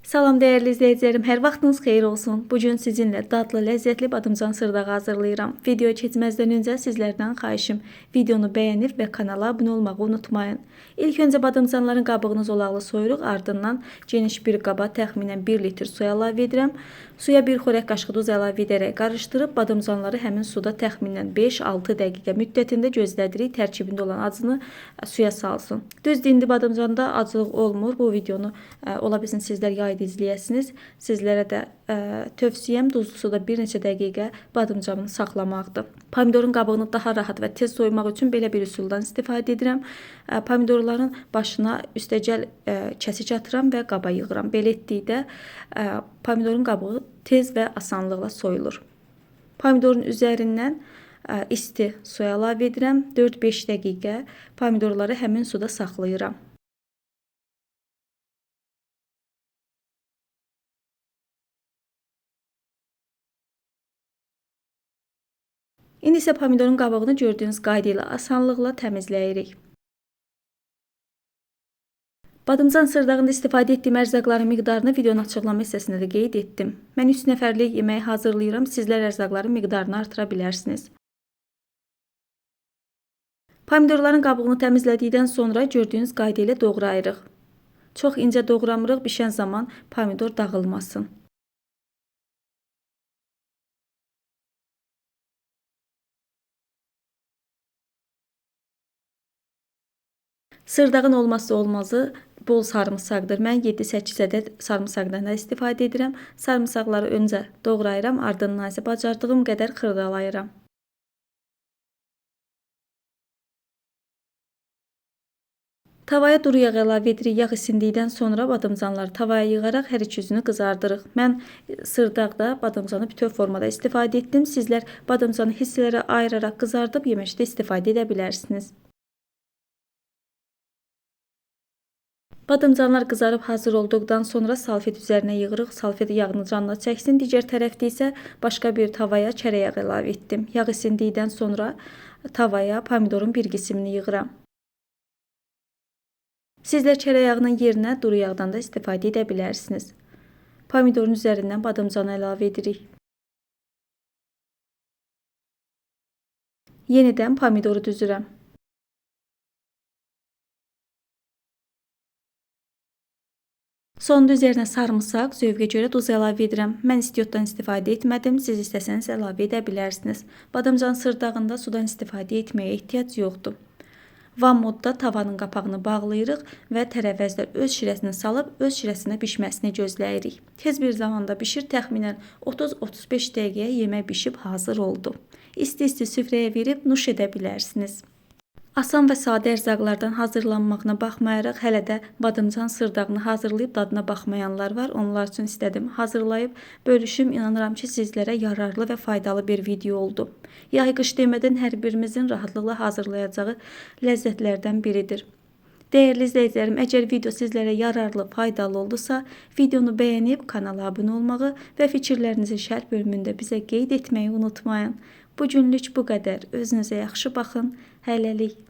Salam değerli izleyicilerim, hər vaxtınız xeyir olsun. Bugün sizinlə dadlı, ləzzətli badımcan sırdağı hazırlayıram. Videoya keçməzdən öncə sizlərdən xahişim, videonu bəyənib və kanala abunə olmağı unutmayın. İlk öncə badımcanların qabığını zolaqlı soyuruq, ardından geniş bir qaba təxminən 1 litr su əlavə edirəm. Suya 1 xörək qaşığı duz əlavə edərək qarışdırıb badımcanları həmin suda təxminən 5-6 dəqiqə müddətində gözlədirik, tərkibində olan acını suya salsın. Düzdür, indi badımcanda acılıq olmur. Bu videonu ola bilsin sizlər yayda izləyəsiniz. Sizlərə də tövsiyəm duzlu suda bir neçə dəqiqə badımcanı saxlamaqdır. Pomidorun qabığını daha rahat və tez soymaq üçün belə bir üsuldan istifadə edirəm. Pomidorların başına üstəgəl kəsik atıram və qaba yığıram. Belə etdikdə pomidorun qabığı tez və asanlıqla soyulur. Pomidorun üzərindən isti su əlavə edirəm. 4-5 dəqiqə pomidorları həmin suda saxlayıram. İndi isə pomidorun qabığını gördüyünüz qayda ilə asanlıqla təmizləyirik. Badımcan sırdağında istifadə etdiyim ərzaqların miqdarını videonun açıqlama hissəsində də qeyd etdim. Mən 3 nəfərlik yeməyi hazırlayıram. Sizlər ərzaqların miqdarını artıra bilərsiniz. Pomidorların qabığını təmizlədikdən sonra gördüyünüz qayda ilə doğrayırıq. Çox incə doğramırıq, bişən zaman pomidor dağılmasın. Sırdağın olmazsa olmazı bol sarımsaqdır. Mən 7-8 ədəd sarımsaqdan da istifadə edirəm. Sarımsaqları öncə doğrayıram, ardından isə bacardığım qədər xırdalayıram. Tavaya duru yağ əlavə edirik. Yağ isindikdən sonra badımcanları tavaya yığaraq hər iki yüzünü qızardırıq. Mən sırdaqda badımcanı bütöv formada istifadə etdim. Sizlər badımcanı hissələrə ayıraraq qızardıb yeməkdə istifadə edə bilərsiniz. Badımcanlar qızarıb hazır olduqdan sonra salfet üzərinə yığırıq. Salfet yağını canına çəksin. Digər tərəfdə isə başqa bir tavaya çərə yağ əlavə etdim. Yağ isindikdən sonra tavaya pomidorun bir qismini yığıram. Sizlər çərə yağının yerinə duru yağdan da istifadə edə bilərsiniz. Pomidorun üzərindən badımcanı əlavə edirik. Yenidən pomidoru düzürəm. Sonda üzərinə sarımsaq, zövqə görə duz əlavə edirəm. Mən istiotdan istifadə etmədim. Siz istəsəniz əlavə edə bilərsiniz. Badımcan sırdağında sudan istifadə etməyə ehtiyac yoxdur. Van modda tavanın qapağını bağlayırıq və tərəvəzlər öz şirəsini salıb öz şirəsində bişməsini gözləyirik. Tez bir zamanda bişir, təxminən 30-35 dəqiqəyə yemək bişib hazır oldu. İsti-isti süfrəyə verib nuş edə bilərsiniz. Asan və sadə ərzaqlardan hazırlanmağına baxmayaraq hələ də badımcan sırdağını hazırlayıb dadına baxmayanlar var. Onlar üçün istədim hazırlayıb bölüşüm. İnanıram ki, sizlərə yararlı və faydalı bir video oldu. Yay-qış demədən hər birimizin rahatlıqla hazırlayacağı ləzzətlərdən biridir. Değerli izləyicilərim, əgər video sizlərə yararlı, faydalı oldusa, videonu bəyənib kanala abunə olmağı və fikirlərinizi şərh bölümündə bizə qeyd etməyi unutmayın. Bu günlük bu qədər. Özünüzə yaxşı baxın. Hələlik.